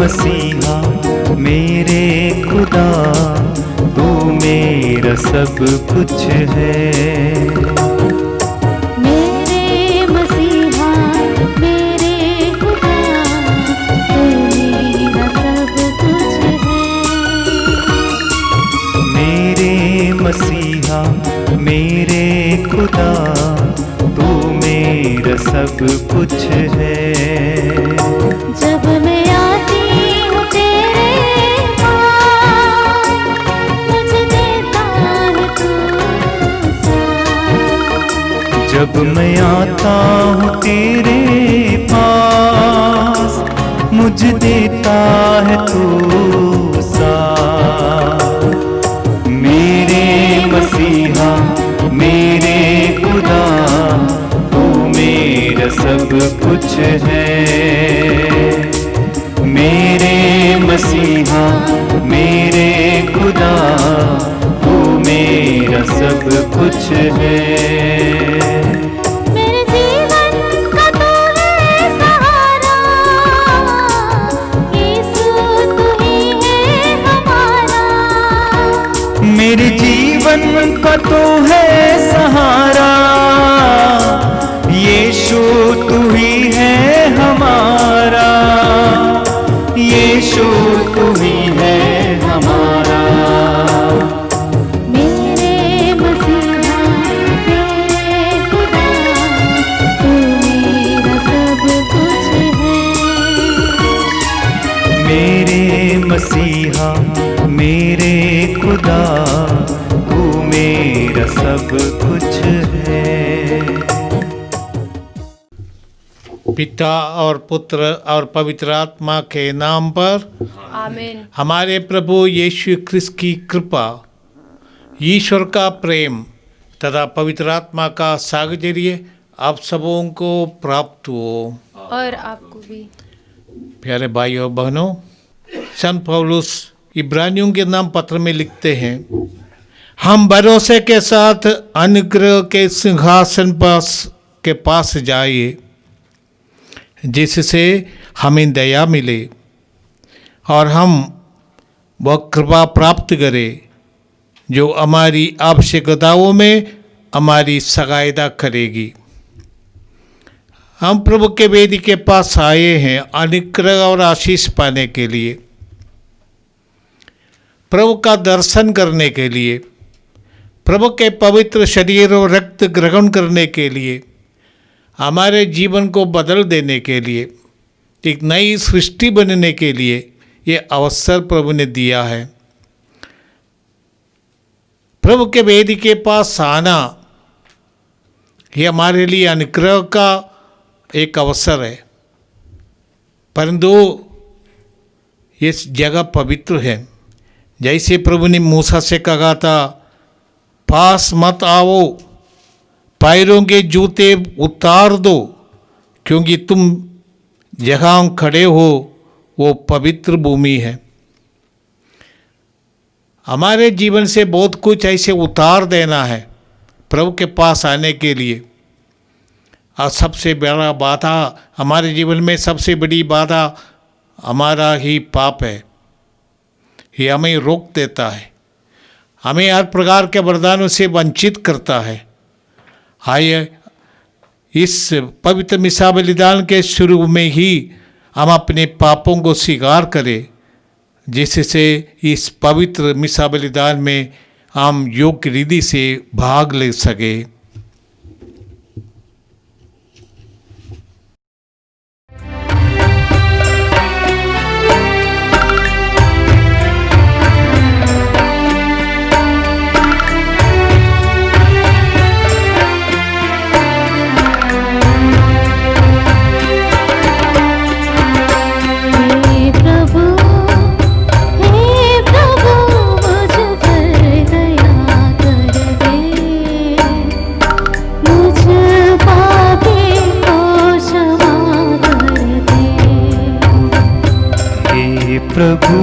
मसीहा मेरे खुदा, तू मेरा सब कुछ है। मेरे मसीहा मेरे खुदा, तू मेरा सब कुछ है। मेरे मसीहा मेरे खुदा, तू मेरा सब कुछ है। जब मैं आती हूँ तेरे पास, मुझे देता है तू साथ। जब मैं आता हूँ तेरे पास, मुझे देता है तू साथ। मेरे मसीहा मेरे खुदा, तू मेरा सब कुछ है। मेरे मसीहा मेरे खुदा, तू मेरा सब कुछ है। मेरे जीवन का तू है सहारा, यीशु तू ही है हमारा। मेरे जीवन का तो है सहारा, यीशु तू ही है हमारा। यीशु तू ही है हमारा। मेरे मसीहा मेरे खुदा, तू मेरा सब कुछ है। मेरे मसीहा मेरे खुदा, तू मेरा सब कुछ है। पिता और पुत्र और पवित्र आत्मा के नाम पर आमीन। हमारे प्रभु यीशु ख्रिस्त की कृपा, ईश्वर का प्रेम तथा पवित्र आत्मा का साहचर्य आप सबों को प्राप्त हो। और आपको भी। प्यारे भाइयों और बहनों, संत पौलुस इब्रानियों के नाम पत्र में लिखते हैं, हम भरोसे के साथ अनुग्रह के सिंहासन के पास जाइए, जिससे हमें दया मिले और हम वह कृपा प्राप्त करें जो हमारी आवश्यकताओं में हमारी सहायता करेगी। हम प्रभु के वेदी के पास आए हैं अनुग्रह और आशीष पाने के लिए, प्रभु का दर्शन करने के लिए, प्रभु के पवित्र शरीर और रक्त ग्रहण करने के लिए, हमारे जीवन को बदल देने के लिए, एक नई सृष्टि बनने के लिए ये अवसर प्रभु ने दिया है। प्रभु के वेदी के पास आना ये हमारे लिए अनुग्रह का एक अवसर है, परंतु ये जगह पवित्र है। जैसे प्रभु ने मूसा से कहा था, पास मत आओ, पैरों के जूते उतार दो, क्योंकि तुम जहाँ खड़े हो वो पवित्र भूमि है। हमारे जीवन से बहुत कुछ ऐसे उतार देना है प्रभु के पास आने के लिए। और सबसे बड़ा बाधा हमारे जीवन में, सबसे बड़ी बाधा हमारा ही पाप है। ये हमें रोक देता है, हमें हर प्रकार के वरदानों से वंचित करता है। आइए इस पवित्र मिसा बलिदान के शुरू में ही हम अपने पापों को स्वीकार करें, जिससे इस पवित्र मिसा बलिदान में हम योग्य रीति से भाग ले सके। प्रभु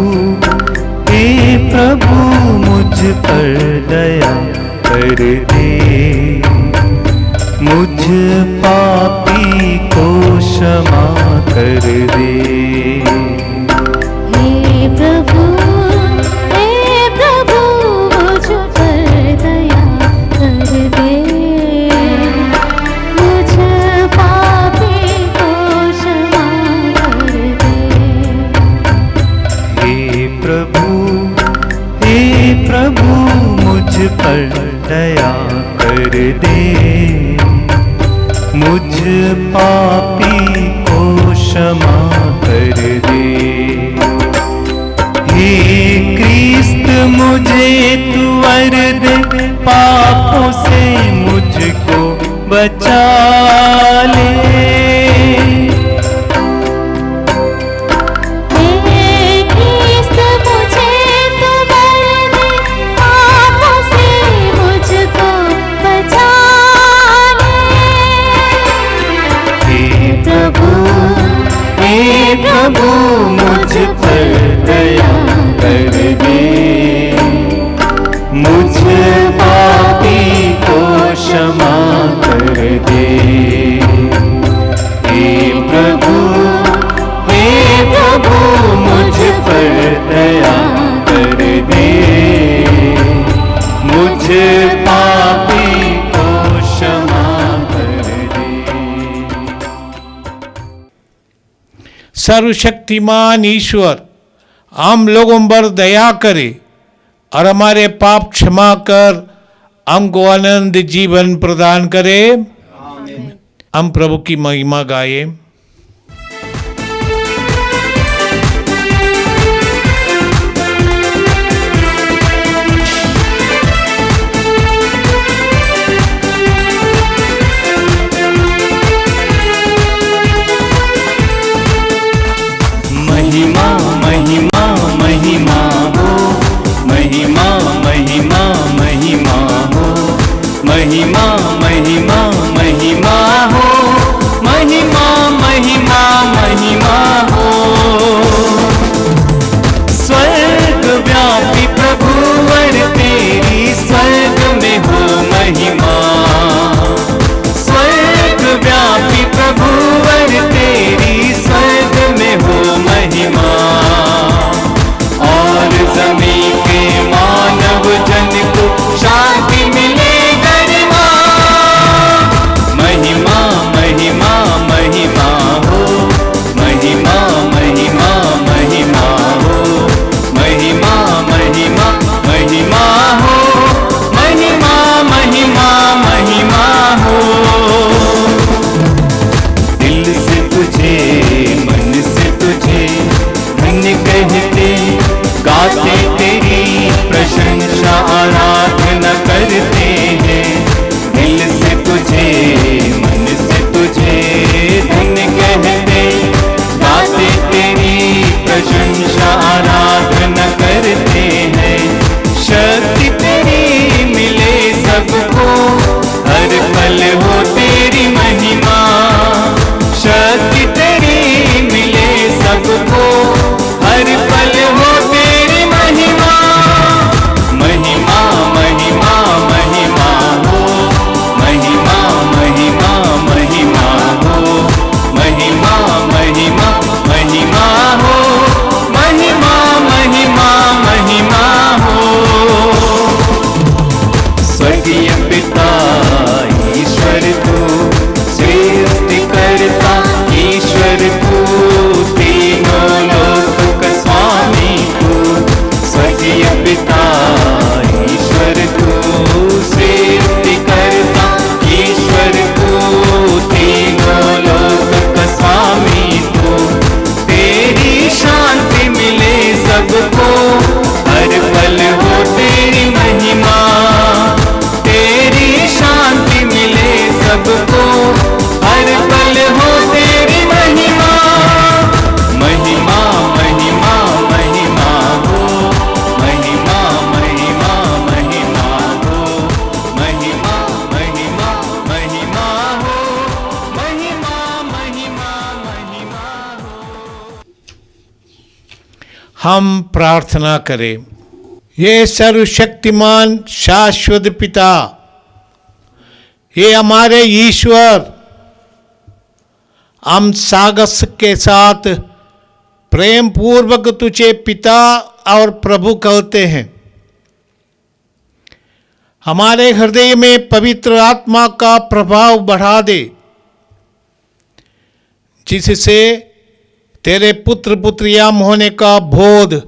हे प्रभु मुझ पर दया कर दे, मुझ पापी को क्षमा कर दे। प्रभु मुझ पर दया कर दे, मुझ पापी को क्षमा कर दे। हे प्रभु मुझ पर दया कर दे, मुझ पापी को क्षमा कर दे। हे क्रिस्त मुझे तू वर दे, पापों से मुझको बचा ले। प्रभु मुझ पर दया कर दे, मुझ पापी को क्षमा कर दे। हे प्रभु मुझ पर दया कर दे, मुझ पापी को क्षमा कर दे। सर्वशक्तिमान ईश्वर हम लोगों पर दया करे और हमारे पाप क्षमा कर हमको आनंद जीवन प्रदान करे। हम प्रभु की महिमा गाए। महिमा महिमा महिमा हो, महिमा महिमा महिमा हो, महिमा महिमा महिमा हो, महिमा महिमा महिमा हो। स्वर्ग व्यापी प्रभुवर तेरी स्वर्ग में हो महिमा, स्वर्ग व्यापी प्रभुवर तेरी स्वर्ग में हो महिमा। और जमीन के मानव जन को शांति मिले गरिमा, महिमा महिमा महिमा हो, महिमा महिमा महिमा हो, महिमा महिमा महिमा हो, महिमा महिमा महिमा हो। दिल से तुझे मन से तुझे धन्य कहते गाते तेरी प्रशंसा आराधना करते हैं। दिल से तुझे मन से तुझे धन्य कहते गाते तेरी प्रशंसा आराधना करते हैं। शक्ति तेरी मिले सबको, हर पल हो तेरी महिमा। शक्ति तेरी मिले सबको, हर पल हो तेरी महिमा। महिमा महिमा महिमा हो, महिमा महिमा महिमा हो, महिमा महिमा महिमा हो, महिमा महिमा महिमा हो। स्वर्गीय पिता ईश्वर तू, सृष्टिकर्ता ईश्वर तू, तीनों लोक का स्वामी तू। स्वर्गीय पिता ईश्वर तू, सृष्टिकर्ता ईश्वर तू, तीनों लोक का स्वामी तू। तेरी शांति मिले सबको, हर पल हो तेरी महिमा। तेरी शांति मिले सबको, हर पल हो तेरी महिमा। महिमा महिमा महिमा हो, महिमा महिमा महिमा हो, महिमा महिमा महिमा हो, महिमा महिमा महिमा हो। हम प्रार्थना करें। ये सर्वशक्तिमान शाश्वत पिता, ये हमारे ईश्वर, हम सागस के साथ प्रेम पूर्वक तुझे पिता और प्रभु कहते हैं। हमारे हृदय में पवित्र आत्मा का प्रभाव बढ़ा दे, जिससे तेरे पुत्र पुत्रियां होने का बोध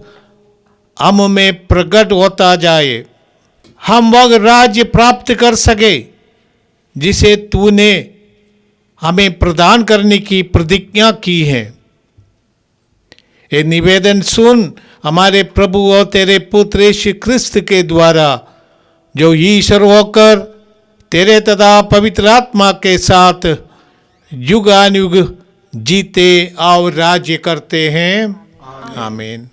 हम में प्रकट होता जाए। हम वह राज्य प्राप्त कर सके जिसे तूने हमें प्रदान करने की प्रतिज्ञा की है। ये निवेदन सुन हमारे प्रभु और तेरे पुत्र यीशु ख्रिस्त के द्वारा, जो ईश्वर होकर तेरे तथा पवित्र आत्मा के साथ युगानुयुग जीते और राज्य करते हैं। आमीन।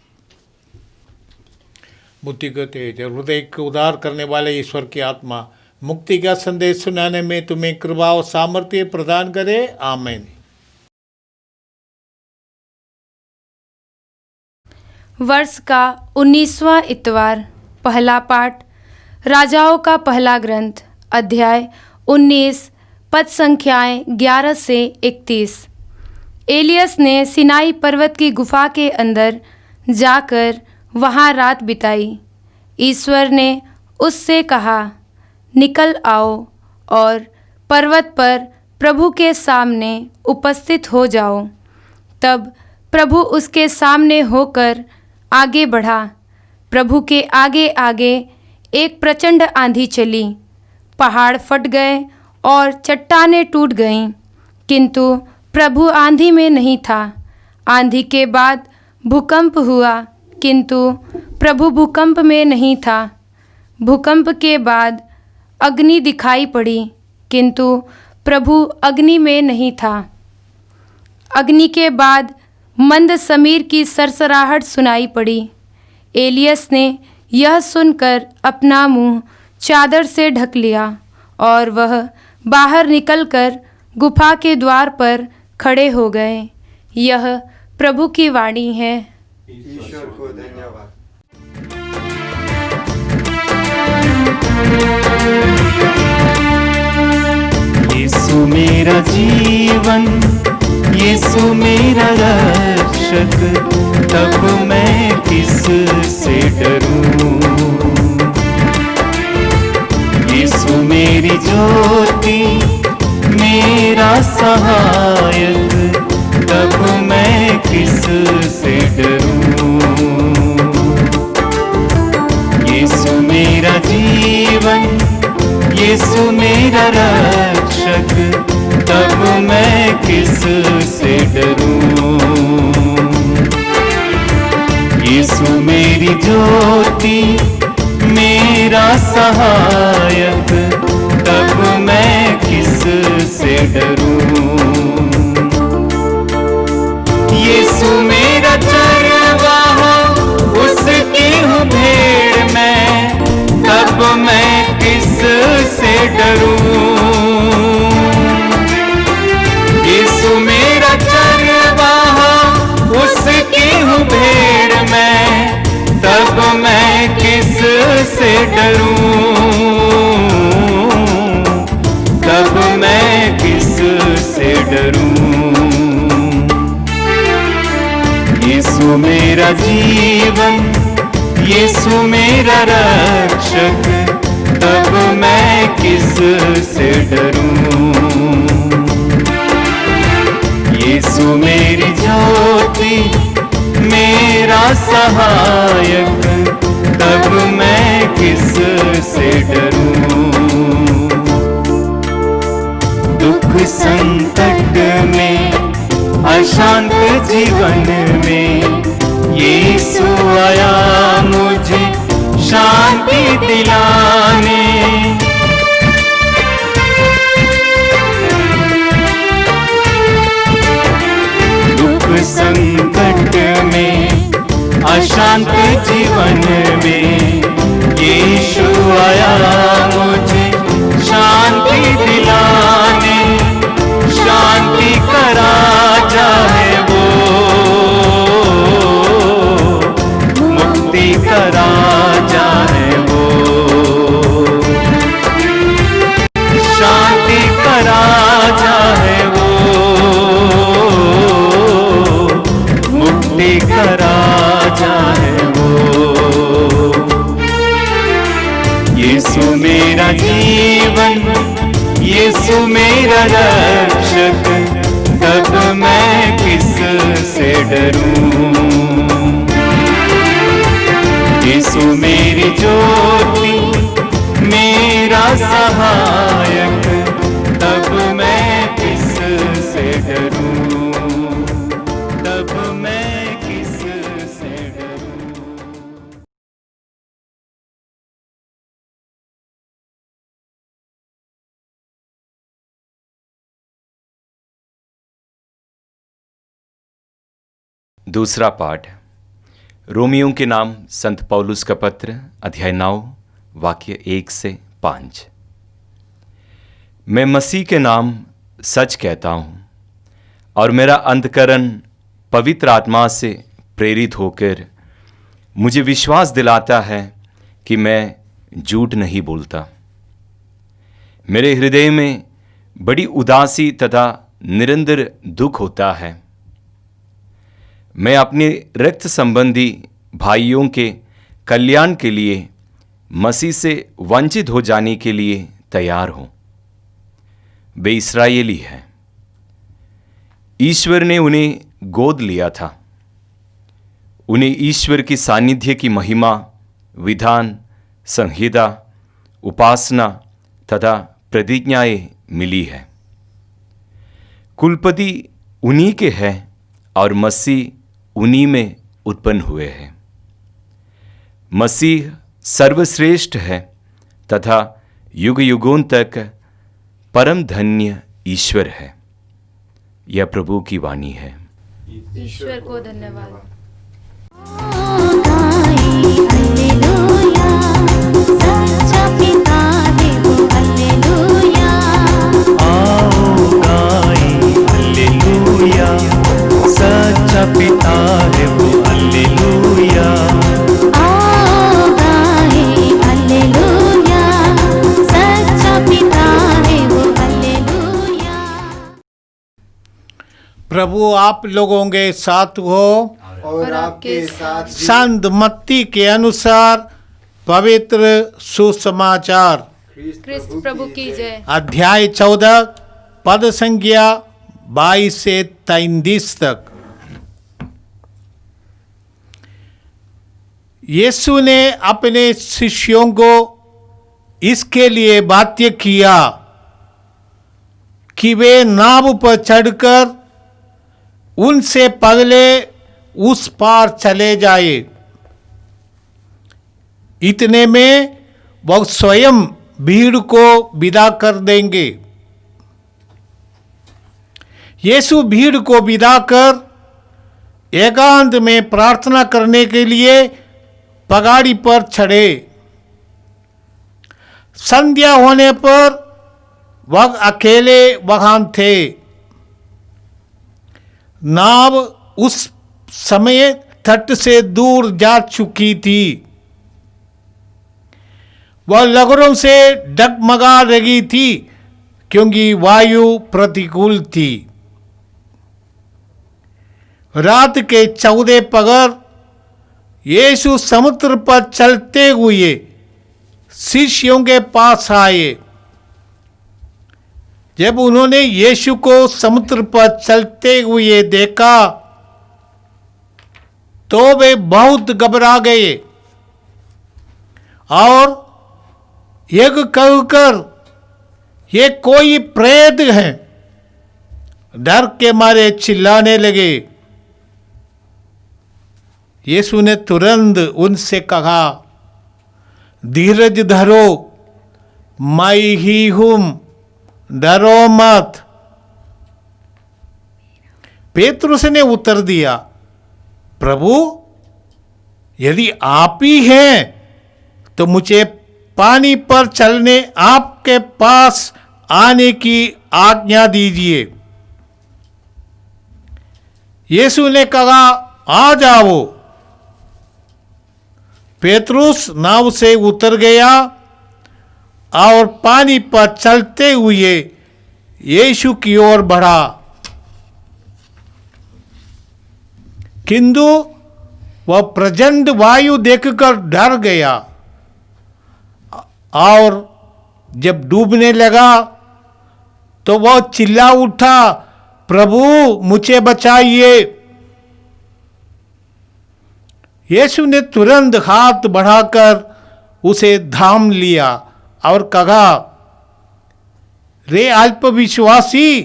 बुद्धिगत हृदय को उदार करने वाले ईश्वर की आत्मा मुक्ति का संदेश सुनाने में तुम्हें कृपा और सामर्थ्य प्रदान करे। आमीन। वर्ष का 19वां इतवार। पहला पाठ राजाओं का पहला ग्रंथ, अध्याय 19, पद संख्याएं 11 से 31। एलियस ने सिनाई पर्वत की गुफा के अंदर जाकर वहाँ रात बिताई। ईश्वर ने उससे कहा, निकल आओ और पर्वत पर प्रभु के सामने उपस्थित हो जाओ। तब प्रभु उसके सामने होकर आगे बढ़ा। प्रभु के आगे आगे एक प्रचंड आंधी चली, पहाड़ फट गए और चट्टानें टूट गईं, किंतु प्रभु आंधी में नहीं था। आंधी के बाद भूकंप हुआ, किंतु प्रभु भूकंप में नहीं था। भूकंप के बाद अग्नि दिखाई पड़ी, किंतु प्रभु अग्नि में नहीं था। अग्नि के बाद मंद समीर की सरसराहट सुनाई पड़ी। एलियस ने यह सुनकर अपना मुंह चादर से ढक लिया और वह बाहर निकलकर गुफा के द्वार पर खड़े हो गए। यह प्रभु की वाणी है। ईश्वर को धन्यवाद। यीशु मेरा जीवन, यीशु मेरा रक्षक, तब मैं किस से डरूं। यीशु मेरी ज्योति, मेरा सहायक, तब मैं किस से डरूं। यीशु मेरा जीवन, यीशु मेरा रक्षक, तब मैं किस से डरूं। यीशु मेरी ज्योति, मेरा सहायक, तब मैं किस से डरूं। यीशु मेरा चरवाहा, उसकी हूँ भेड़ मैं, तब मैं किस से डरूं। यीशु मेरा चरवाहा, उसकी हूँ भेड़ मैं, तब मैं किस से डरूं। तब मैं किस से डरूं। यीशु मेरा जीवन, यीशु मेरा रक्षक, तब मैं किस से डरूं। यीशु मेरी ज्योति, मेरा सहायक, तब मैं किस से डरूं। दुख संकट में, अशांत जीवन में, यीशु आया मुझे शांति दिलाने। दुख संकट में, अशांत जीवन में, यीशु आया मुझे शांति दिलाने। शांति का राजा है वो, मुक्ति का राजा है वो। शांति का राजा है वो, मुक्ति लौटे का राजा है वो। यीशु मेरा जीवन, यीशु मेरा रक्षक, तब मैं किस से डरूं। यीशु मेरी ज्योति, मेरा सहायक, तब मैं किस से डरूं, तब मैं किस से डरूं। दूसरा पाठ रोमियों के नाम संत पौलुस का पत्र अध्याय 9 वाक्य 1 से 5। मैं मसीह के नाम सच कहता हूँ और मेरा अंतकरण पवित्र आत्मा से प्रेरित होकर मुझे विश्वास दिलाता है कि मैं झूठ नहीं बोलता। मेरे हृदय में बड़ी उदासी तथा निरंतर दुख होता है। मैं अपने रक्त संबंधी भाइयों के कल्याण के लिए मसीह से वंचित हो जाने के लिए तैयार हूँ। वे इस्राएली हैं। ईश्वर ने उन्हें गोद लिया था। उन्हें ईश्वर की सानिध्य की महिमा, विधान, संहिता, उपासना तथा प्रतिज्ञाएं मिली है। कुलपति उन्हीं के हैं और मसीह उन्हीं में उत्पन्न हुए हैं। मसीह सर्वश्रेष्ठ है तथा युग युगों तक परम धन्य ईश्वर है। यह प्रभु की वाणी है। ईश्वर को धन्यवाद। सच्चा पिता है वो, हालेलुया। आओ गाएं हालेलुया, सच्चा पिता है वो, हालेलुया। आओ गाएं हालेलुया, सच्चा पिता है वो, हालेलुया। प्रभु आप लोगों के साथ हो। और आपके साथ भी। संत मत्ती के अनुसार पवित्र सुसमाचार क्रिस्त प्रभु की जय। अध्याय 14 पद संख्या 22 से 33 तक। यीशु ने अपने शिष्यों को इसके लिए बाध्य किया कि वे नाव पर चढ़कर उनसे पहले उस पार चले जाए। इतने में वह स्वयं भीड़ को विदा कर देंगे। यीशु भीड़ को विदा कर एकांत में प्रार्थना करने के लिए पगाड़ी पर चढ़े। संध्या होने पर वह अकेले वहां थे। नाव उस समय तट से दूर जा चुकी थी। वह लहरों से डगमगा रही थी क्योंकि वायु प्रतिकूल थी। रात के 14 पहर यीशु समुद्र पर चलते हुए शिष्यों के पास आए। जब उन्होंने यीशु को समुद्र पर चलते हुए देखा तो वे बहुत घबरा गए और यह कहकर ये कोई प्रेत है, डर के मारे चिल्लाने लगे। यीशु ने तुरंत उनसे कहा, धीरज धरो, मैं ही हूं, डरो मत। पेतरुस ने उत्तर दिया, प्रभु यदि आप ही हैं तो मुझे पानी पर चलने आपके पास आने की आज्ञा दीजिए। यीशु ने कहा, आ जाओ। पेतरुस नाव से उतर गया और पानी पर चलते हुए यीशु की ओर बढ़ा। किंतु वह प्रचंड वायु देखकर डर गया और जब डूबने लगा तो वह चिल्ला उठा, प्रभु मुझे बचाइए। यीशु ने तुरंत हाथ बढ़ाकर उसे थाम लिया और कहा, रे अल्पविश्वासी,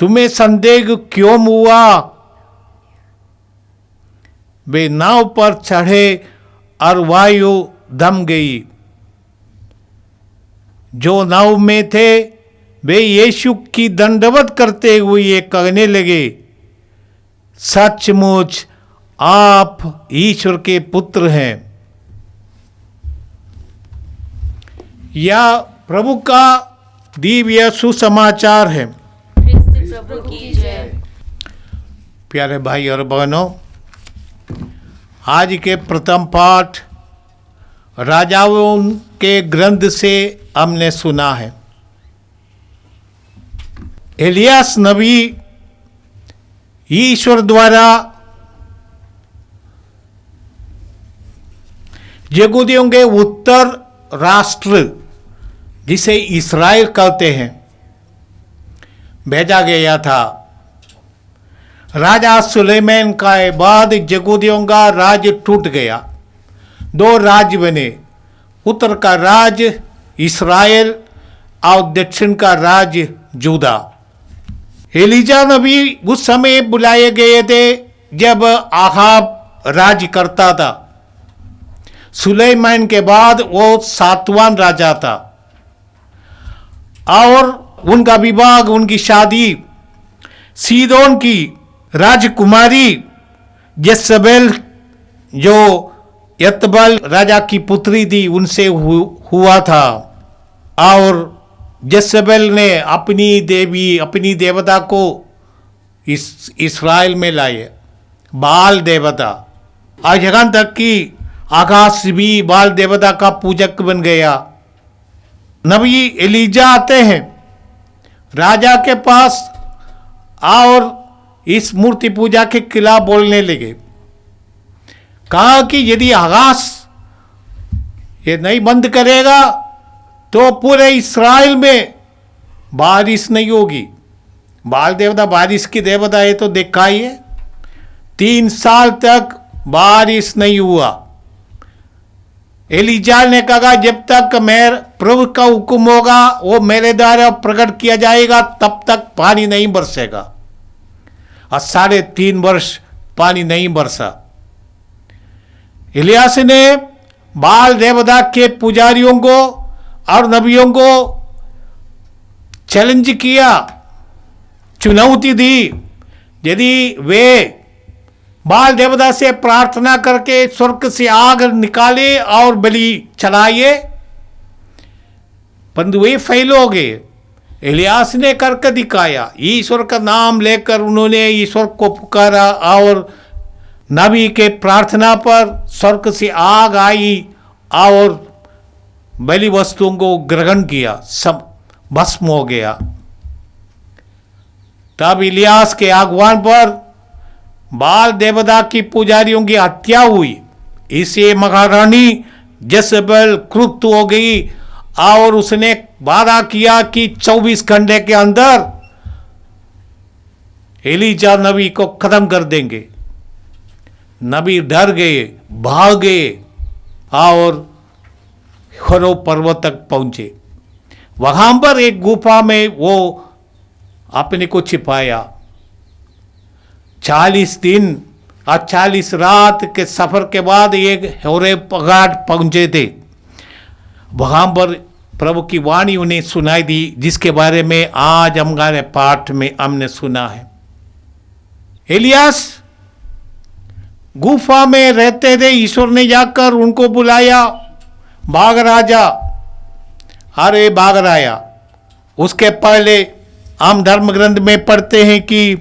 तुम्हें संदेह क्यों हुआ? वे नाव पर चढ़े और वायु दम गई। जो नाव में थे वे यीशु की दंडवत करते हुए कहने लगे, सचमुच आप ईश्वर के पुत्र हैं। यह प्रभु का दिव्य सुसमाचार है। प्रभु की जय। प्यारे भाई और बहनों, आज के प्रथम पाठ राजाओं के ग्रंथ से हमने सुना है। एलियास नबी ईश्वर द्वारा यहूदियों के उत्तर राष्ट्र, जिसे इस्राएल कहते हैं, भेजा गया था। राजा सुलेमान का बाद यहूदियों का राज्य टूट गया। दो राज्य बने, उत्तर का राज्य इस्राएल और दक्षिण का राज्य यहूदा। एलिजा नबी उस समय बुलाए गए थे जब आहाब राज्य करता था। सुलेमान के बाद वो 7वां राजा था और उनका विवाह, उनकी शादी सीदोन की राजकुमारी जेसबेल, जो यतबल राजा की पुत्री थी, उनसे हुआ था। और जेसबेल ने अपनी देवी, अपनी देवता को इस्राएल में लाए, बाल देवता। और यहाँ तक कि आकाश भी बाल देवता का पूजक बन गया। नबी एलिजा आते हैं राजा के पास और इस मूर्ति पूजा के खिलाफ बोलने लगे। कहा कि यदि आकाश ये नहीं बंद करेगा तो पूरे इस्राएल में बारिश नहीं होगी। बाल देवता बारिश की देवता है तो दिखाइए। 3 साल तक बारिश नहीं हुआ। एलिजा ने कहा, जब तक मेरे प्रभु का हुक्म होगा, वो मेरे द्वारा प्रकट किया जाएगा, तब तक पानी नहीं बरसेगा। और 3.5 वर्ष पानी नहीं बरसा। इलियास ने बाल देवता के पुजारियों को और नबियों को चैलेंज किया, चुनौती दी, यदि वे बाल देवता से प्रार्थना करके स्वर्ग से आग निकाले और बलि चढ़ाए, परंतु वे फेल हो गए। इलियास ने करके दिखाया। ईश्वर का नाम लेकर उन्होंने ईश्वर को पुकारा और नबी के प्रार्थना पर स्वर्ग से आग आई और बलि वस्तुओं को ग्रहण किया, सब भस्म हो गया। तब इलियास के आह्वान पर बाल देवता की पुजारियों की हत्या हुई। इससे महारानी जेसबेल क्रुद्ध हो गई और उसने वादा किया कि 24 घंटे के अंदर एलिजा नबी को खत्म कर देंगे। नबी डर गए, भाग गए और होरो पर्वत तक पहुंचे। वहां पर एक गुफा में वो अपने को छिपाया। 40 दिन और 40 रात के सफर के बाद एक होरे पहाड़ पहुंचे थे। वहां पर प्रभु की वाणी उन्हें सुनाई दी, जिसके बारे में आज हमारे पाठ में हमने सुना है। एलियास गुफा में रहते थे। ईश्वर ने जाकर उनको बुलाया, भाग राजा, अरे भाग राया। उसके पहले हम धर्म ग्रंथ में पढ़ते हैं कि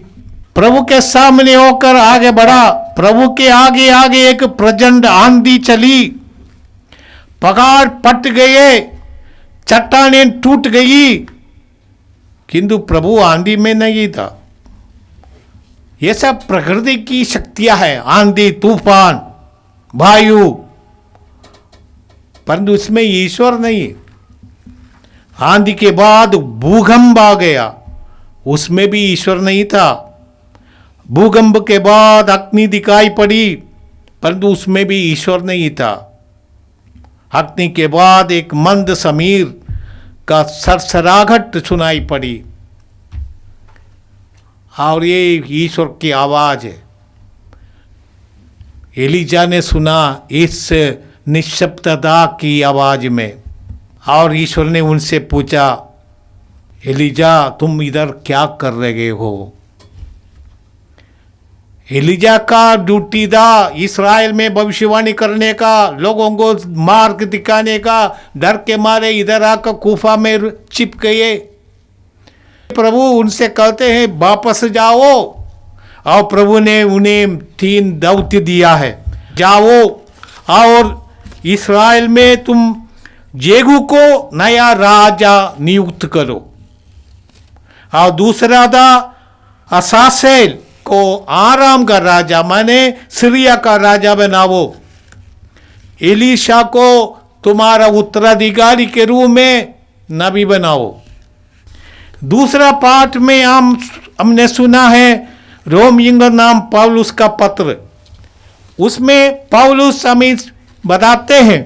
प्रभु के सामने होकर आगे बढ़ा। प्रभु के आगे आगे एक प्रचंड आंधी चली, पहाड़ फट गए, चट्टानें टूट गई, किंतु प्रभु आंधी में नहीं था। ये सब प्रकृति की शक्तियां हैं, आंधी तूफान वायु, परंतु इसमें ईश्वर नहीं। आंधी के बाद भूकंप आ गया, उसमें भी ईश्वर नहीं था। भूकंप के बाद अग्नि दिखाई पड़ी, परंतु उसमें भी ईश्वर नहीं था। अग्नि के बाद एक मंद समीर का सरसराहट सुनाई पड़ी, और ये ईश्वर की आवाज है। एलिजा ने सुना इस निश्शब्दता की आवाज में, और ईश्वर ने उनसे पूछा, एलिजा तुम इधर क्या कर रहे हो? एलिजा का ड्यूटी था इस्राएल में भविष्यवाणी करने का, लोगों को मार्ग दिखाने का। डर के मारे इधर आकर कूफा में छिप गए। प्रभु उनसे कहते हैं वापस जाओ, और प्रभु ने उन्हें 3 दौत्य दिया है। जाओ और इस्राएल में तुम जेहू को नया राजा नियुक्त करो, और दूसरा था असासेल को आराम का राजा माने सीरिया का राजा बनाओ। एलीशा को तुम्हारा उत्तराधिकारी के रूप में नबी बनाओ। दूसरा पाठ में हमने सुना है रोमियों नाम पौलुस का पत्र। उसमें पौलुस हमें बताते हैं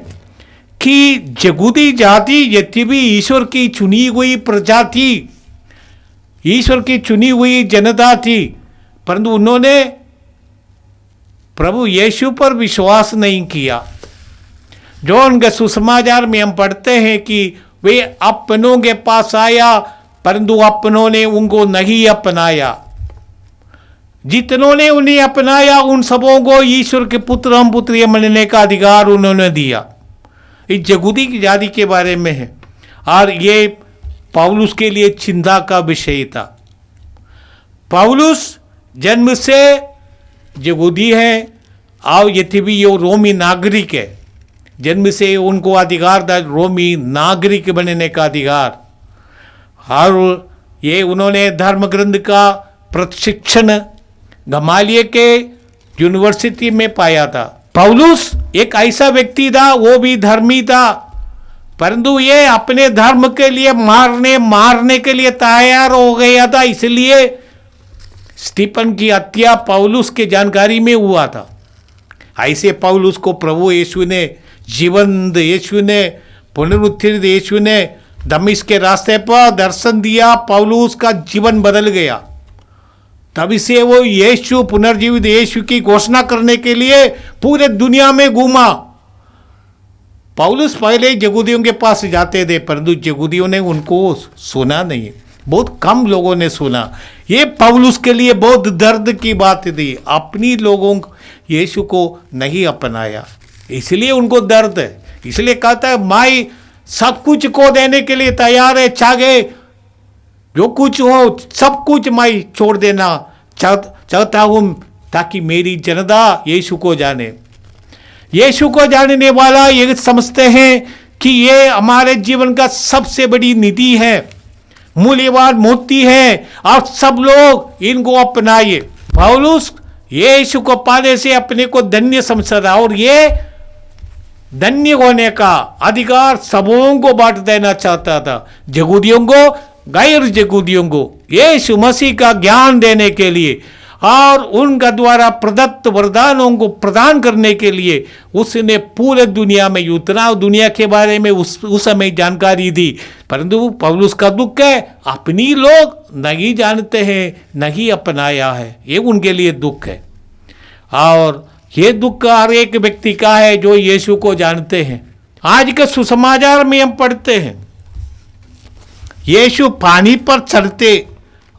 कि यहूदी जाति यद्यपि ईश्वर की चुनी हुई प्रजा थी, ईश्वर की चुनी हुई जनता थी, परंतु उन्होंने प्रभु यीशु पर विश्वास नहीं किया। जो उनके सुसमाचार में हम पढ़ते हैं कि वे अपनों के पास आया, परंतु अपनों ने उनको नहीं अपनाया। जितनों ने उन्हें अपनाया उन सबों को ईश्वर के पुत्र हम पुत्रियां बनने का अधिकार उन्होंने दिया। इस यहूदी की जाति के बारे में है, और ये पौलुस के लिए चिंता का विषय था। पौलुस जन्म से यहूदी है, और यद्यपि ये रोमी नागरिक है। जन्म से उनको अधिकार था रोमी नागरिक बनने का अधिकार, और ये उन्होंने धर्म ग्रंथ का प्रशिक्षण गमालिये के यूनिवर्सिटी में पाया था। पौलुस एक ऐसा व्यक्ति था, वो भी धर्मी था, परंतु ये अपने धर्म के लिए मारने के लिए तैयार हो गया था। इसलिए स्टीफन की हत्या पौलुस के जानकारी में हुआ था। ऐसे पौलुस को प्रभु यीशु ने, जीवंत यीशु ने, पुनरुत्थित यीशु ने दमिश्क के रास्ते पर दर्शन दिया। पौलुस का जीवन बदल गया। तभी से वो यीशु, पुनर्जीवित यीशु की घोषणा करने के लिए पूरे दुनिया में घूमा। पौलुस पहले यहूदियों के पास जाते थे, परंतु यहूदियों ने उनको सुना नहीं, बहुत कम लोगों ने सुना। ये पौलुस के लिए बहुत दर्द की बात थी। अपनी लोगों यीशु को नहीं अपनाया, इसलिए उनको दर्द है। इसलिए कहता है माई सब कुछ को देने के लिए तैयार है, चाहे जो कुछ हो सब कुछ मैं छोड़ देना चाहता हूँ, ताकि मेरी जनता यीशु को जाने। यीशु को जानने वाला ये समझते हैं कि ये हमारे जीवन का सबसे बड़ी निधि है, मूल्यवान मोती है, और सब लोग इनको अपनाइए। पौलुस यीशु को पाने से अपने को धन्य समझता था, और ये धन्य होने का अधिकार सबों को बांट देना चाहता था। यहूदियों को, गैर यहूदियों को यीशु मसीह का ज्ञान देने के लिए और उनका द्वारा प्रदत्त वरदानों को प्रदान करने के लिए उसने पूरे दुनिया में उतना दुनिया के बारे में उस समय जानकारी दी। परंतु पौलुस का दुख है, अपनी लोग नहीं जानते हैं, नहीं अपनाया है, ये उनके लिए दुख है। और ये दुख हर एक व्यक्ति का है जो यीशु को जानते हैं। आज के सुसमाचार में हम पढ़ते हैं यीशु पानी पर चलते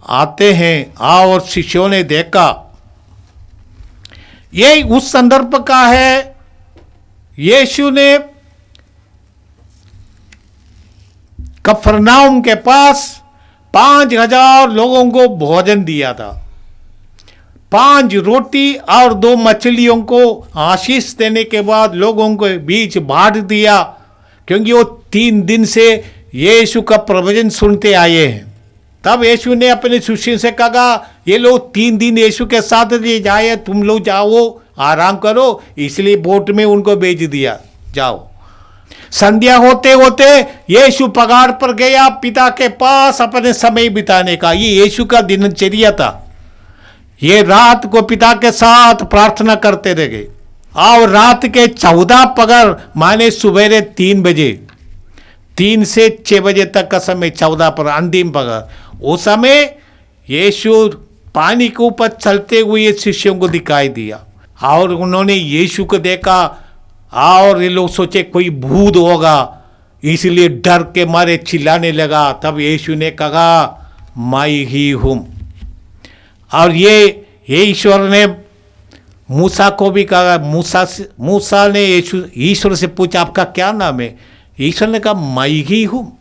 आते हैं, और शिष्यों ने देखा। ये उस संदर्भ का है, यीशु ने कफरनाउम के पास 5,000 लोगों को भोजन दिया था। 5 रोटी और 2 मछलियों को आशीष देने के बाद लोगों के बीच बांट दिया, क्योंकि वो 3 दिन से यीशु का प्रवचन सुनते आए हैं। तब यीशु ने अपने शिष्यों से कहा, ये लोग 3 दिन यीशु के साथ ले जाए, तुम लोग जाओ आराम करो, इसलिए बोट में उनको भेज दिया, जाओ। संध्या होते होते यीशु पहाड़ पर गया पिता के पास अपने समय बिताने का। ये यीशु का दिनचर्या था। ये रात को पिता के साथ प्रार्थना करते रहे और रात के 14 पहर माने सुबह 3 बजे 3 से 6 बजे तक का समय 14 पर अंतिम पहर, उस समय यीशु पानी के ऊपर चलते हुए शिष्यों को दिखाई दिया और उन्होंने यीशु को देखा और ये लोग सोचे कोई भूत होगा, इसलिए डर के मारे चिल्लाने लगा। तब यीशु ने कहा, मैं ही हूँ। और ये ईश्वर ने मूसा को भी कहा, मूसा ने ईश्वर से पूछा, आपका क्या नाम है? ईश्वर ने कहा, मैं ही हूँ।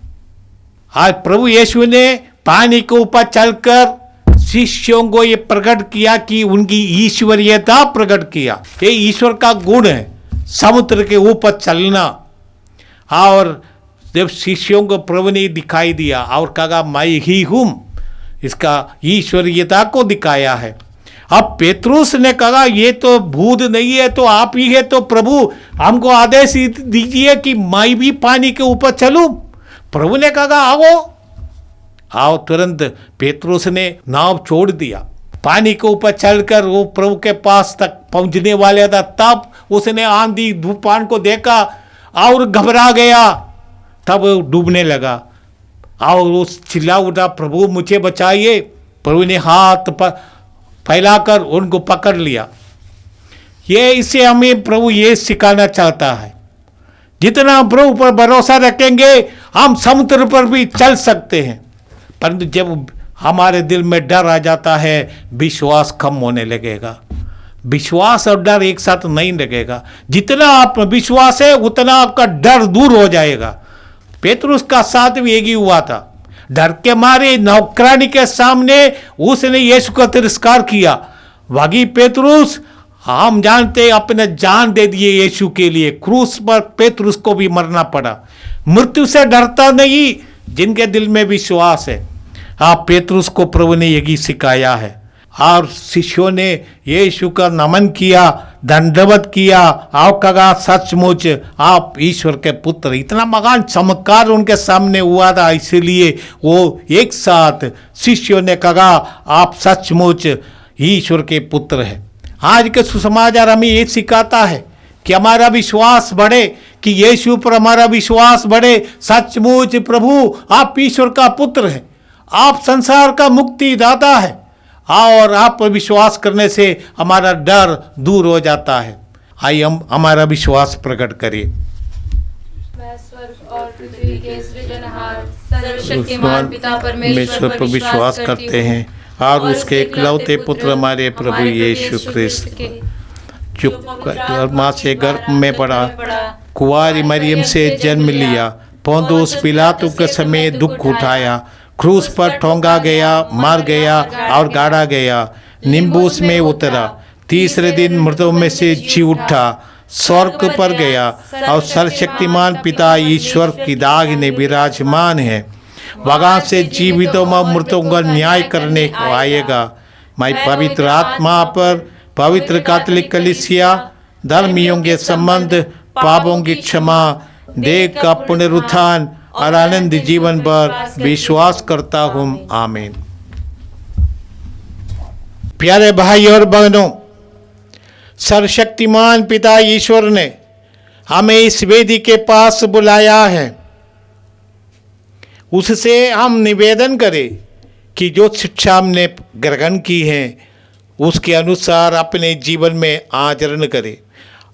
आज प्रभु यीशु ने पानी के ऊपर चलकर शिष्यों को ये प्रकट किया कि उनकी ईश्वरीयता प्रकट किया। ये ईश्वर का गुण है, समुद्र के ऊपर चलना। और जब शिष्यों को प्रभु ने दिखाई दिया और कहा, मैं ही हूँ, इसका ईश्वरीयता को दिखाया है। अब पेतरुस ने कहा, ये तो भूत नहीं है, तो आप ही है, तो प्रभु हमको आदेश दीजिए कि मैं भी पानी के ऊपर चलूं। प्रभु ने कहा, आओ। तुरंत पेतरुस ने नाव छोड़ दिया, पानी के ऊपर चलकर वो प्रभु के पास तक पहुंचने वाला था। तब उसने आंधी तूफान को देखा और घबरा गया, तब वो डूबने लगा और वो चिल्ला उठा, प्रभु मुझे बचाइए। प्रभु ने हाथ फैलाकर उनको पकड़ लिया। ये इससे हमें प्रभु ये सिखाना चाहता है, जितना प्रभु पर भरोसा रखेंगे हम समुद्र पर भी चल सकते हैं। परंतु जब हमारे दिल में डर आ जाता है, विश्वास कम होने लगेगा। विश्वास और डर एक साथ नहीं लगेगा। जितना आप विश्वास है उतना आपका डर दूर हो जाएगा। पेतरुस का साथ भी यही हुआ था। डर के मारे नौकरानी के सामने उसने यीशु का तिरस्कार किया। भागी पेतरुस, हम जानते अपने जान दे दिए यीशु के लिए। क्रूस पर पेतरुस को भी मरना पड़ा। मृत्यु से डरता नहीं जिनके दिल में विश्वास है। आप पेतरुस को प्रभु ने यही सिखाया है। और शिष्यों ने यीशु का नमन किया, दंडवत किया और कहा, सचमुच आप ईश्वर के पुत्र। इतना महान चमत्कार उनके सामने हुआ था, इसीलिए वो एक साथ शिष्यों ने कहा, आप सचमुच ईश्वर के पुत्र हैं। आज के सुसमाचार हमें ये सिखाता है कि हमारा विश्वास बढ़े, कि यीशु पर हमारा विश्वास बढ़े। सचमुच प्रभु आप ईश्वर का पुत्र हैं, आप संसार का मुक्तिदाता है और आप पर विश्वास करने से हमारा डर दूर हो जाता है। आइए हम हमारा विश्वास प्रकट करिए। मैं स्वर्ग और पृथ्वी के सृजनहार सर्वशक्तिमान पिता परमेश्वर पर विश्वास करते हैं और उसके इकलौते पुत्र हमारे प्रभु यीशु ख्रिस्त, जो माँ से गर्भ में पड़ा, कुंवारी मरियम से जन्म लिया, पोंतुस पिलातु के समय दुख उठाया, क्रूस पर ठोंगा गया, मर गया और गाड़ा गया, निम्बूस में उतरा, तीसरे दिन मृतों में से जी उठा, स्वर्ग पर गया और सर्वशक्तिमान पिता ईश्वर की दाहिने विराजमान है। वहाँ से जीवितों में मृतों का न्याय करने को आएगा। मैं पवित्र आत्मा पर, पवित्र कैथोलिक कलीसिया, धर्मियों के संबंध, पापों की क्षमा, देह का पुनरुत्थान और आनंद जीवन पर विश्वास करता हूँ। आमीन। प्यारे भाई और बहनों, सर्वशक्तिमान पिता ईश्वर ने हमें इस वेदी के पास बुलाया है। उससे हम निवेदन करें कि जो शिक्षा हमने ग्रहण की है उसके अनुसार अपने जीवन में आचरण करें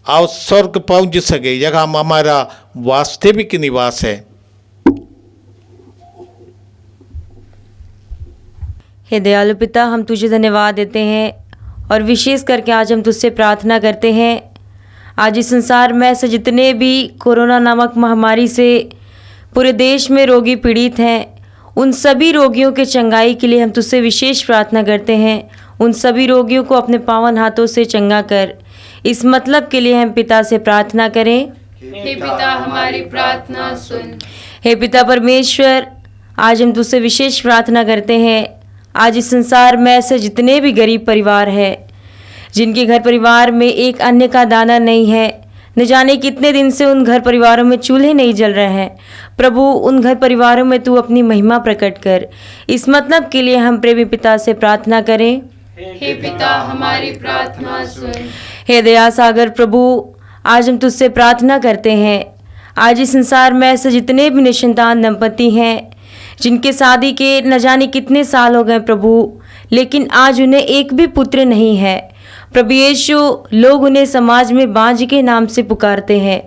और स्वर्ग पहुंच सके, जगह हमारा वास्तविक निवास है। हे दयालु पिता, हम तुझे धन्यवाद देते हैं और विशेष करके आज हम तुझसे प्रार्थना करते हैं। आज इस संसार में ऐसे जितने भी कोरोना नामक महामारी से पूरे देश में रोगी पीड़ित हैं, उन सभी रोगियों के चंगाई के लिए हम तुझसे विशेष प्रार्थना करते हैं। उन सभी रोगियों को अपने पावन हाथों से चंगा कर। इस मतलब के लिए हम पिता से प्रार्थना करें। हे पिता, हमारी प्रार्थना सुन। हे पिता परमेश्वर, आज हम तुझसे विशेष प्रार्थना करते हैं। आज इस संसार में ऐसे जितने भी गरीब परिवार हैं, जिनके घर परिवार में एक अन्य का दाना नहीं है, न जाने कितने दिन से उन घर परिवारों में चूल्हे नहीं जल रहे हैं, प्रभु उन घर परिवारों में तू अपनी महिमा प्रकट कर। इस मतलब के लिए हम प्रेमी पिता से प्रार्थना करें। हे पिता हमारी प्रार्थना सुन। हे दया सागर प्रभु, आज हम तुझसे प्रार्थना करते हैं। आज इस संसार में ऐसे जितने भी निसंतान दंपति हैं, जिनके शादी के न जाने कितने साल हो गए प्रभु, लेकिन आज उन्हें एक भी पुत्र नहीं है। प्रभु यीशु, लोग उन्हें समाज में बांझ के नाम से पुकारते हैं।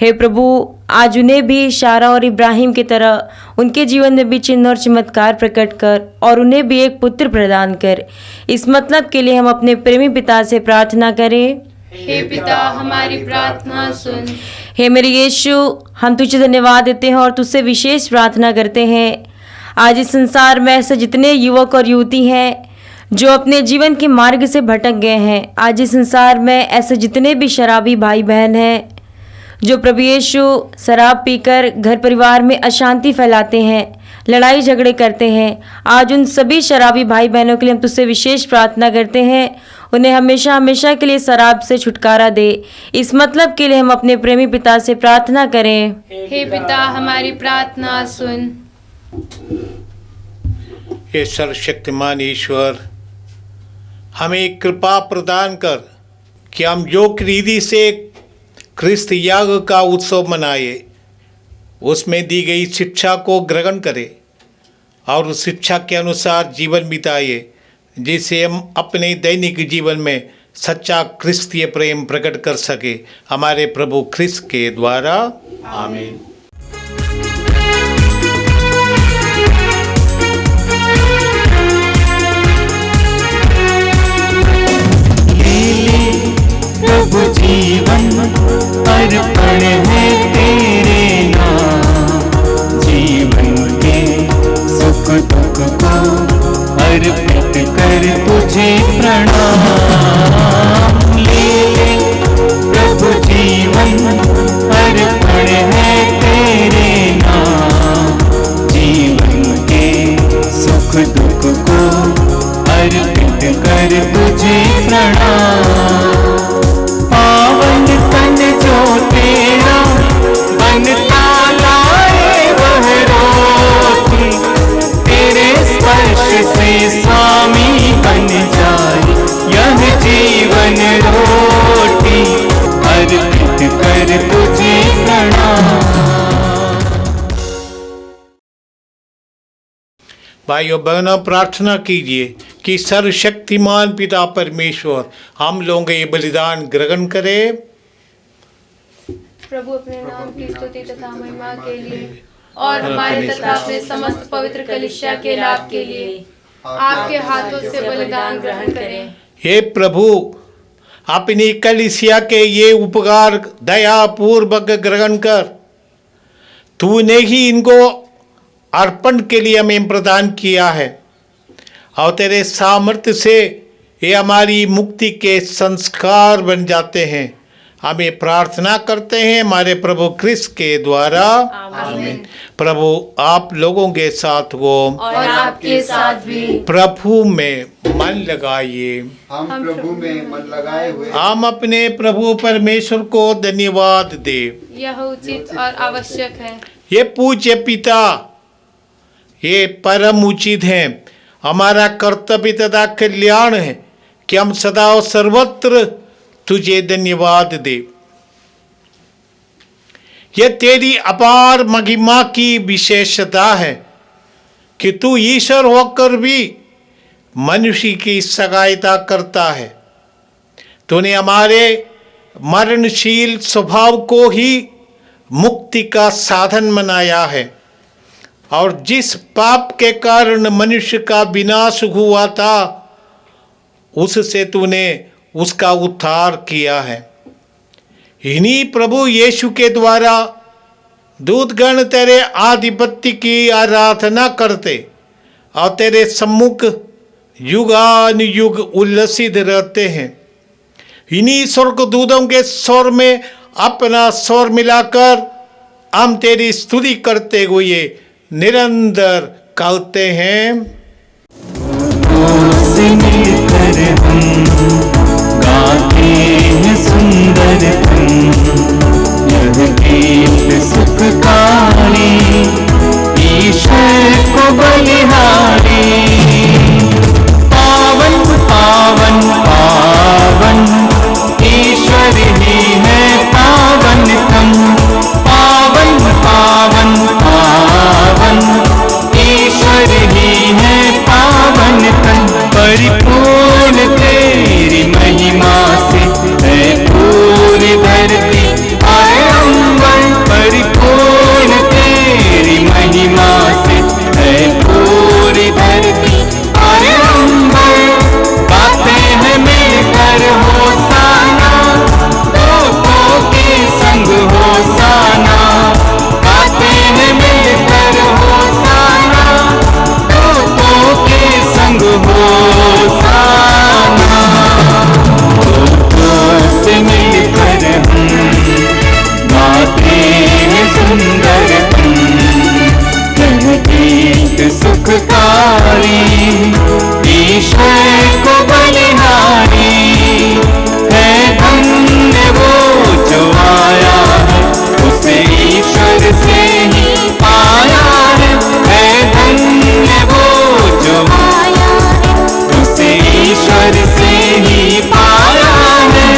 हे प्रभु, आज उन्हें भी शारा और इब्राहिम की तरह उनके जीवन में भी चिन्ह और चमत्कार प्रकट कर और उन्हें भी एक पुत्र प्रदान कर। इस मतलब के लिए हम अपने प्रेमी पिता से प्रार्थना करें। हे पिता हमारी प्रार्थना सुन। हे मेरे यीशु, हम तुझे धन्यवाद देते हैं और तुझसे विशेष प्रार्थना करते हैं। आज इस संसार में ऐसे जितने युवक और युवती हैं जो अपने जीवन के मार्ग से भटक गए हैं, आज इस संसार में ऐसे जितने भी शराबी भाई बहन हैं जो प्रभु यीशु शराब पीकर घर परिवार में अशांति फैलाते हैं, लड़ाई झगड़े करते हैं, आज उन सभी शराबी भाई बहनों के लिए हम तुझसे विशेष प्रार्थना करते हैं। उन्हें हमेशा हमेशा के लिए शराब से छुटकारा दे। इस मतलब के लिए हम अपने प्रेमी पिता से प्रार्थना करें। हे पिता हमारी प्रार्थना सुन। हे सर्वशक्तिमान ईश्वर, हमें कृपा प्रदान कर कि हम योग रीति से क्रिस्त याग का उत्सव मनाए, उसमें दी गई शिक्षा को ग्रहण करें और उस शिक्षा के अनुसार जीवन बिताए, जिससे हम अपने दैनिक जीवन में सच्चा क्रिस्तीय प्रेम प्रकट कर सके। हमारे प्रभु क्रिस्त के द्वारा आमीन। प्रभु जीवन अर्पण है तेरे नाम, जीवन के सुख दुख को अर्पित कर तुझे प्रणाम। ले प्रभु जीवन अर्पण है तेरे नाम, जीवन के सुख दुख को अर्पित कर तुझे प्रणाम। पावन तन जो तेरा बनता लाए वह रोटी, तेरे स्पर्श से स्वामी बन जाए यह जीवन रोटी, अर्पित कर तुझे प्रणाम। भाइयों बहनों, प्रार्थना कीजिए कि सर्वशक्तिमान पिता परमेश्वर हम लोग ये बलिदान ग्रहण करें। प्रभु अपने नाम की स्तुति तथा महिमा के लिए और हमारे तथा अपने समस्त पवित्र कलीसिया के लाभ के लिए आपके हाथों से बलिदान ग्रहण करें। हे प्रभु, अपनी कलीसिया के ये उपकार दया पूर्वक ग्रहण कर। तूने ही इनको अर्पण के लिए हमें प्रदान किया है और तेरे सामर्थ्य से ये हमारी मुक्ति के संस्कार बन जाते हैं। हमें प्रार्थना करते हैं हमारे प्रभु क्रिस्त के द्वारा आमीन। प्रभु आप लोगों के साथ हो और आपके साथ भी। प्रभु में मन लगाइए। हम प्रभु में मन लगाए हुए हम अपने प्रभु परमेश्वर को धन्यवाद दे। यह उचित और आवश्यक है। ये पूज्य पिता, ये परम उचित है, हमारा कर्तव्य तथा कल्याण है कि हम सदा और सर्वत्र तुझे धन्यवाद दे। यह तेरी अपार महिमा की विशेषता है कि तू ईश्वर होकर भी मनुष्य की सहायता करता है। तूने हमारे मरणशील स्वभाव को ही मुक्ति का साधन बनाया है और जिस पाप के कारण मनुष्य का विनाश हुआ था, उससे तूने उसका उद्धार किया है। इन्हीं प्रभु यीशु के द्वारा दूतगण तेरे आधिपत्य की आराधना करते और तेरे सम्मुख युगानुयुग उल्लसित रहते हैं। इन्हीं स्वर्गदूतों के स्वर में अपना स्वर मिलाकर हम तेरी स्तुति करते हुए निरंतर कहते हैं। से मिलकर हम गाते हैं सुंदर धन, यह गीत सुखकारी ईश्वर को बलिहारी। पावन पावन पावन ईश्वर ही है पावनतम, पावन पावन पावन ईश्वर ही है पावनतम। परिपूर्ण तेरी महिमा से है पूरी धरती और अंबर, परिपूर्ण तेरी महिमा से है पूरी धरती और अंबर। गाते हैं मिलकर होसाना, दूतों के संग होसाना, गाते हैं मिलकर होसाना, दूतों के संग होसाना। दूतों से मिलकर हम गाते हैं सुंदर धन, यह गीत सुखकारी ईश्वर को बलिहारी। है धन्य वो जो आया है, उसे ईश्वर से ही पाया है। है धन्य वो जो आया है, उसे ईश्वर से ही पाया है।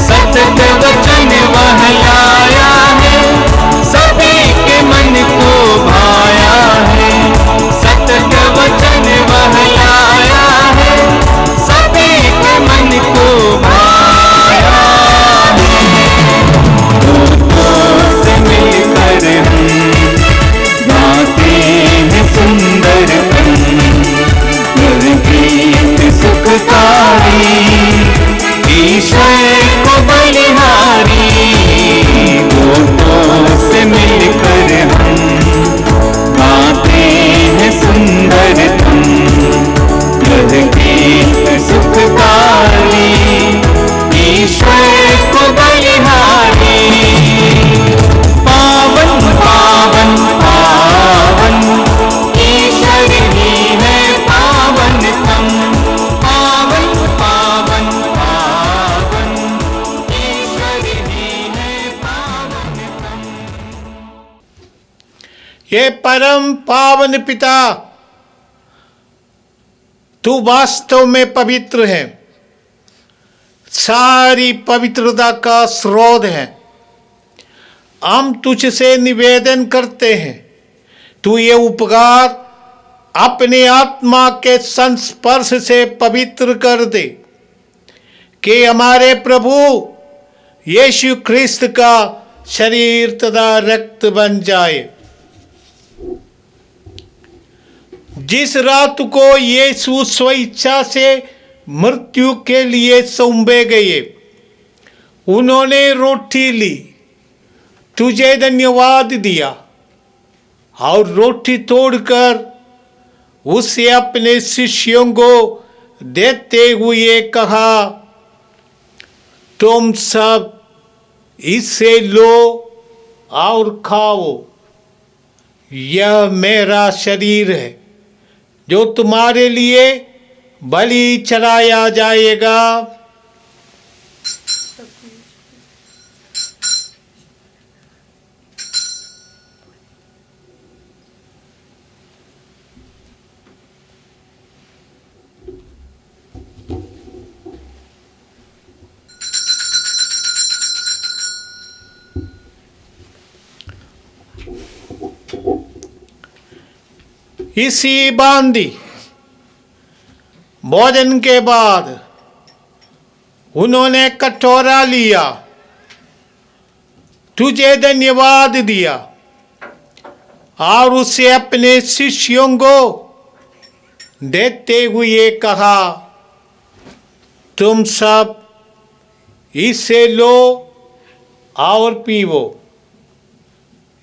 सतत वचन वह लाया है, सभी के मन को भाया है। सतत वचन वह लाया है, सभी के मन को भाया है। दूतों से मिलकर हम गाते हैं सुंदर धन, यह गीत सुखकारी ईश्वर को बलिहारी। दूतों से मिलकर हम गाते हैं सुंदर धन, यह गीत सुखकारी ईश्वर को बलिहारी। पावन पावन पावन ईश्वर ही है पावनतम, पावन पावन पावन ईश्वर ही है पावनतम। ये परम पावन पिता, तू वास्तव में पवित्र है, सारी पवित्रता का स्रोत है। हम तुझसे निवेदन करते हैं, तू ये उपकार अपने आत्मा के संस्पर्श से पवित्र कर दे कि हमारे प्रभु यीशु ख्रिस्त का शरीर तथा रक्त बन जाए। जिस रात को यीशु स्वेच्छा से मृत्यु के लिए सौंपे गए, उन्होंने रोटी ली, तुझे धन्यवाद दिया और रोटी तोड़कर उसे अपने शिष्यों को देते हुए कहा, तुम सब इससे लो और खाओ, यह मेरा शरीर है जो तुम्हारे लिए बलि चढ़ाया जाएगा। इसी बांधी भोजन के बाद उन्होंने कटोरा लिया, तुझे धन्यवाद दिया और उसे अपने शिष्यों को देते हुए कहा, तुम सब इसे लो और पीवो,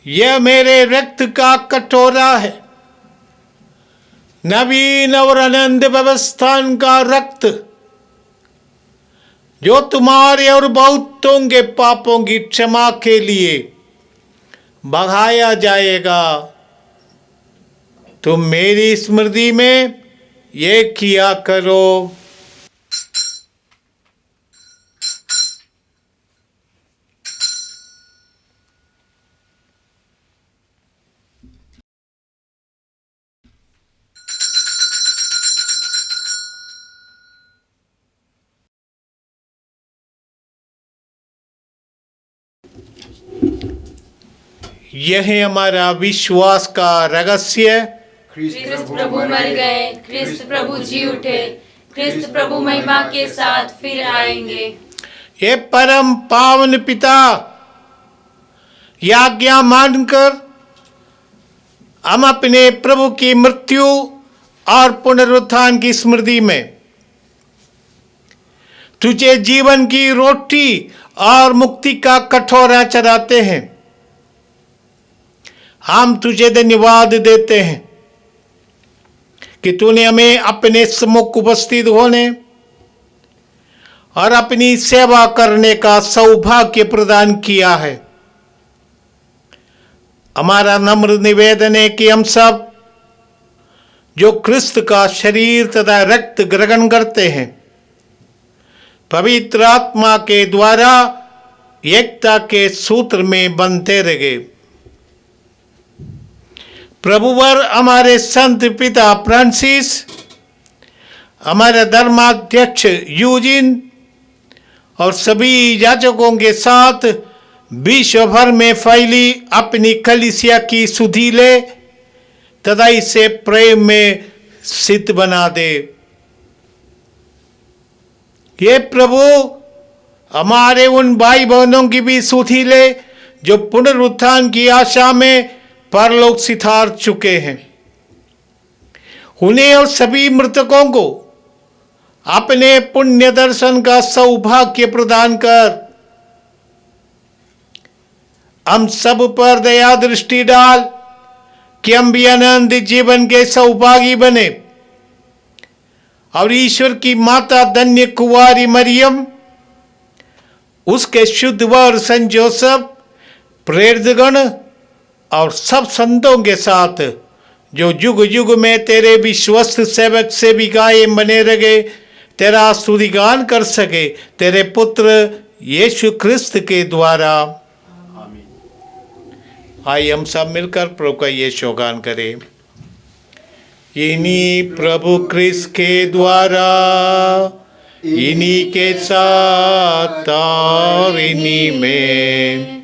यह मेरे रक्त का कटोरा है, नवीन और अनंत व्यवस्थान का रक्त, जो तुम्हारे और बहुतों के पापों की क्षमा के लिए बहाया जाएगा। तुम मेरी स्मृति में ये किया करो। यह है हमारा विश्वास का रहस्य। ख्रिस्त प्रभु मर गए, ख्रिस्त प्रभु जी उठे, ख्रिस्त प्रभु महिमा के साथ फिर आएंगे। ये परम पावन पिता, यह आज्ञा मानकर हम अपने प्रभु की मृत्यु और पुनरुत्थान की स्मृति में तुझे जीवन की रोटी और मुक्ति का कटोरा चढ़ाते हैं। हम तुझे धन्यवाद देते हैं कि तूने हमें अपने सम्मुख उपस्थित होने और अपनी सेवा करने का सौभाग्य प्रदान किया है। हमारा नम्र निवेदन है कि हम सब जो ख्रिस्त का शरीर तथा रक्त ग्रहण करते हैं, पवित्र आत्मा के द्वारा एकता के सूत्र में बंधते रहे। प्रभुवर हमारे संत पिता फ्रांसिस, हमारे धर्माध्यक्ष यूजिन और सभी याजकों के साथ विश्व भर में फैली अपनी कलीसिया की सुधि ले तथा इसे प्रेम में सिद्ध बना दे। ये प्रभु हमारे उन भाई बहनों की भी सुधि ले जो पुनरुत्थान की आशा में परलोक सिधार चुके हैं। उन्हें और सभी मृतकों को अपने पुण्य दर्शन का सौभाग्य प्रदान कर हम सब पर दया दृष्टि डाल कि हम भी आनंद जीवन के सौभागी बने और ईश्वर की माता धन्य कुंवारी मरियम, उसके शुद्ध वर संत जोसेफ, प्रेरितगण और सब संतों के साथ जो युग युग में तेरे विश्वस्त सेवक सेविकाएं बने रहे, तेरा स्तुतिगान कर सके, तेरे पुत्र यीशु ख्रिस्त के द्वारा। आइए हम सब मिलकर प्रभु का ये शोगान करें। इन्हीं प्रभु ख्रिस्त के द्वारा, इन्हीं के साथ और इन्हीं में,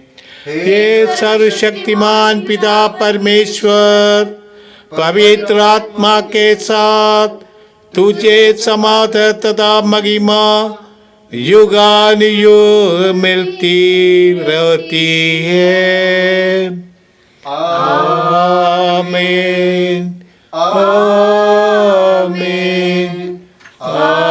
हे सर्वशक्तिमान पिता परमेश्वर, पवित्र आत्मा के साथ तुझे समाधान तथा महिमा युगानुयुग मिलती रहती है। आमीन, आमीन, आमीन।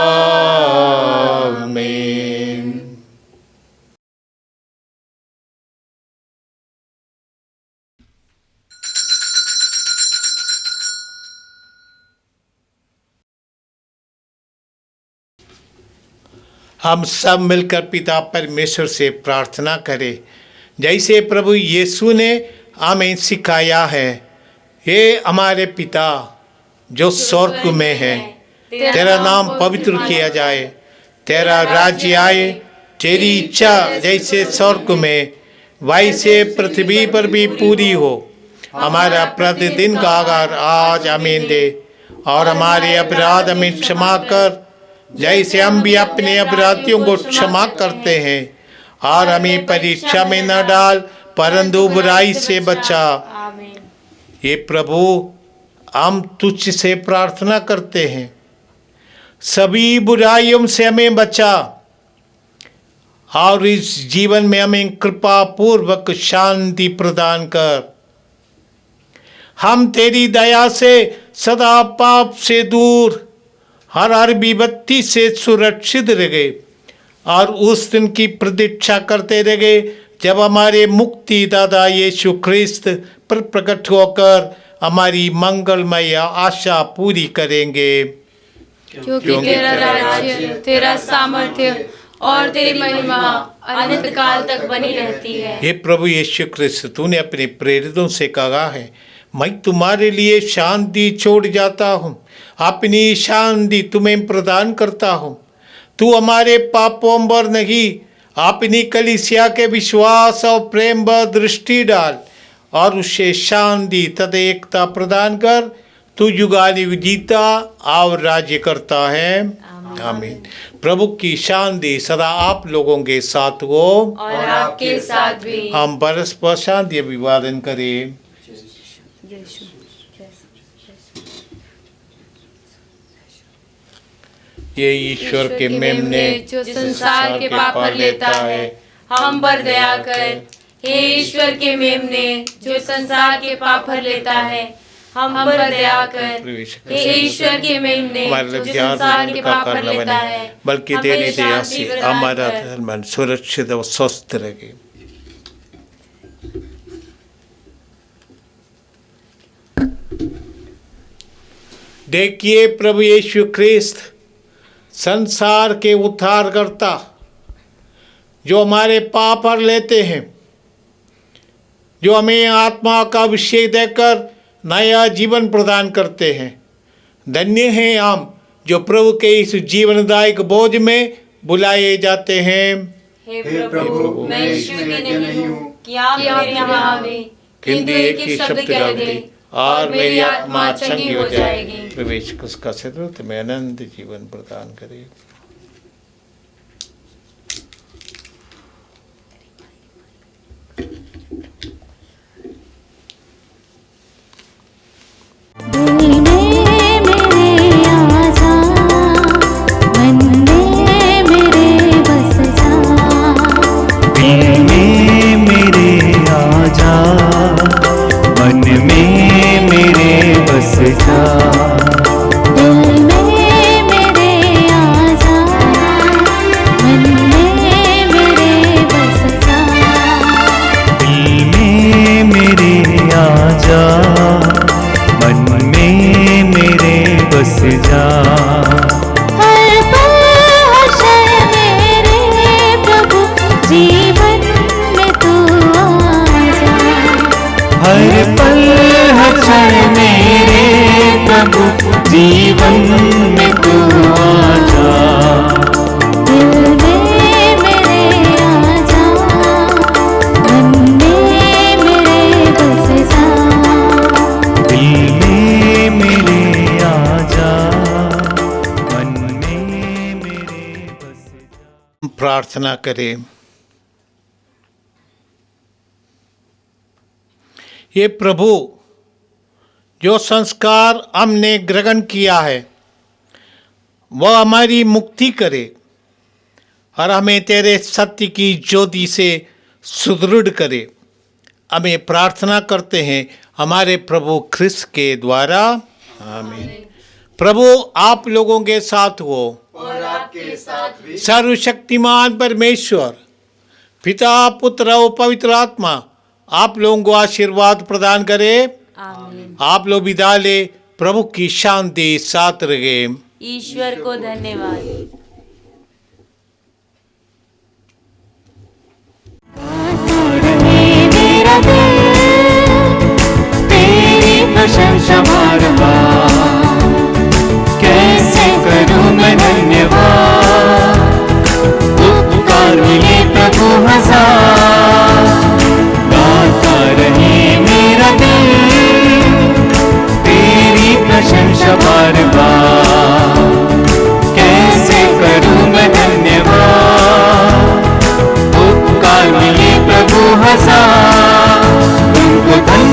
हम सब मिलकर पिता परमेश्वर से प्रार्थना करें, जैसे प्रभु यीशु ने हमें सिखाया है। हे हमारे पिता जो स्वर्ग में है, तेरा नाम पवित्र किया जाए, तेरा राज्य आए, तेरी इच्छा जैसे स्वर्ग में वैसे पृथ्वी पर भी पूरी हो। हमारा प्रतिदिन का आहार आज हमें दे और हमारे अपराध हमें क्षमा कर, जैसे हम भी अपने अपराधियों को क्षमा करते हैं, और हमें परीक्षा में न डाल परंतु बुराई से बचा। ये प्रभु हम तुझ से प्रार्थना करते हैं, सभी बुराइयों से हमें बचा और इस जीवन में हमें कृपा पूर्वक शांति प्रदान कर। हम तेरी दया से सदा पाप से दूर, हर विपत्ति से सुरक्षित रहे और उस दिन की प्रतीक्षा करते रहे जब हमारे मुक्तिदाता यीशु ख्रिस्त पर प्रकट होकर हमारी मंगलमय आशा पूरी करेंगे। क्योंकि तेरा राज्य, तेरा सामर्थ्य और तेरी महिमा अनंत काल तक बनी रहती है। हे प्रभु यीशु ख्रिस्त, तूने अपने प्रेरितों से कहा है, मैं तुम्हारे लिए शांति छोड़ जाता हूँ, अपनी शांति तुम्हें प्रदान करता हूँ। तू हमारे पापों पर नहीं, अपनी कलीसिया के विश्वास और प्रेम पर दृष्टि डाल और उससे शांति तथा एकता प्रदान कर। तू युगानुयुग जीता और राज्य करता है। आमीन। प्रभु की शांति सदा आप लोगों के साथ हो और आपके साथ भी। हम परस्पर शांति अभिवादन करें। ये ईश्वर के मेमने जो संसार के पाप हर लेता है, हम पर दया कर। हे ईश्वर के मेमने जो संसार के पाप हर लेता है, हम पर दया कर। हे ईश्वर के मेमने जो संसार के पाप हर लेता है, बल्कि तेरी दया से हमारा मन सुरक्षित और स्वस्थ रहे। देखिए प्रभु यीशु ख्रिस्त संसार के उद्धारकर्ता जो हमारे पाप हर लेते हैं, जो हमें आत्मा का अभिषेक देकर नया जीवन प्रदान करते हैं। धन्य हैं हम जो प्रभु के इस जीवनदायक बोझ में बुलाए जाते हैं। हे प्रभु, मैं ईश्वर के नहीं हूँ कि आप मेरे यहाँ आवे, किंतु एक ही शब्द कह दे और मेरी आत्मा चंगी हो जाएगी। प्रवेश उसका सिद्ध तुम्हें अनंत जीवन प्रदान करे। दिल में मेरे आजा, मन में मेरे बस जा। दिल में मेरे आजा, मन में मेरे बस जा। दिल में मेरे आजा, मन में मेरे बस जा। दिल में मेरे आजा, मन में मेरे बस जा। हर पल हर क्षण मेरे प्रभु जीवन में तू आजा। हर पल हर क्षण मेरे प्रभु जीवन में तू आजा। दिल में मेरे आजा, मन में मेरे बस जा। दिल में मेरे आजा, मन में मेरे बस जा। प्रार्थना करें। ये प्रभु जो संस्कार हमने ग्रहण किया है वह हमारी मुक्ति करे और हमें तेरे सत्य की ज्योति से सुदृढ़ करे। हमें प्रार्थना करते हैं हमारे प्रभु ख्रिस्त के द्वारा। आमीन। प्रभु आप लोगों के साथ हो और आपके साथ भी। सर्वशक्तिमान परमेश्वर पिता पुत्र और पवित्र आत्मा आप लोगों को आशीर्वाद प्रदान करे। आमीन। आप लोग विदा ले। प्रभु की शांति साथ रहे। ईश्वर को धन्यवाद। रहे मेरा दिल तेरी प्रशंसा बार बार। कैसे करूं मैं धन्यवाद, उपकार मिले प्रभु हजार। गाता रहे मेरा दिल तेरी प्रशंसा बार बार। कैसे करूं मैं धन्यवाद, उपकार मिले प्रभु हजार। तुमको धन्यवाद